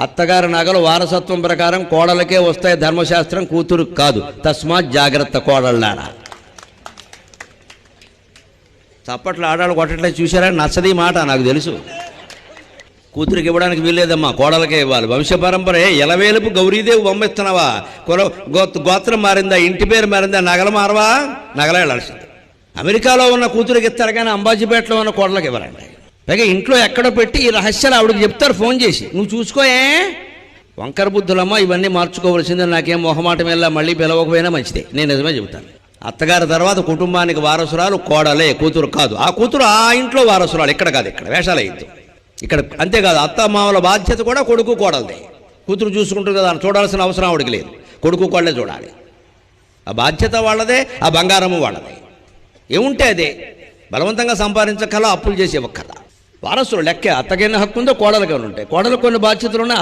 అత్తగారి నగలు వారసత్వం ప్రకారం కోడలకే వస్తాయి, ధర్మశాస్త్రం కూతురు కాదు. తస్మాత్ జాగ్రత్త కోడళ్ళారా. చప్పట్లు ఆడాళ్ళు కొట్టట్లేదు చూసారా, నచ్చది మాట నాకు తెలుసు. కూతురికి ఇవ్వడానికి వీల్లేదమ్మా, కోడలకే ఇవ్వాలి. వంశపరంపర ఎలవేలుపు గౌరీదేవి పంపిస్తున్నావా? గోత్రం మారిందా, ఇంటి పేరు మారిందా, నగలు మారవా? నగలే వెళ్ళాల్సింది. అమెరికాలో ఉన్న కూతురికి ఇస్తారు కానీ అంబాజీపేటలో ఉన్న కోడలకి ఇవ్వరండి. పైగా ఇంట్లో ఎక్కడో పెట్టి ఈ రహస్యాలు ఆవిడకి చెప్తారు ఫోన్ చేసి, నువ్వు చూసుకోయే. వంకర బుద్ధులమ్మ, ఇవన్నీ మార్చుకోవాల్సిందే. నాకేం మొహమాటం వెళ్ళా, మళ్ళీ పిలవకపోయినా మంచిదే, నేను నిజమే చెబుతాను. అత్తగారి తర్వాత కుటుంబానికి వారసురాలు కోడలే, కూతురు కాదు. ఆ కూతురు ఆ ఇంట్లో వారసురాలు, ఇక్కడ కాదు, ఇక్కడ వేషాలు అయింది ఇక్కడ. అంతేకాదు, అత్త మామల బాధ్యత కూడా కొడుకు కోడలదే. కూతురు చూసుకుంటుంది కదా, చూడాల్సిన అవసరం ఆవిడికి లేదు, కొడుకు కోడలే చూడాలి. ఆ బాధ్యత వాళ్ళదే, ఆ బంగారము వాళ్ళదే. ఏముంటే అదే. బలవంతంగా సంపాదించకల, అప్పులు చేసి ఇవ్వక్కల. వారసులు లెక్కే. అత్తకైనా హక్కు ఉందో కోడలకైనా ఉంటాయి. కోడలకు కొన్ని బాధ్యతలు ఉన్నాయి.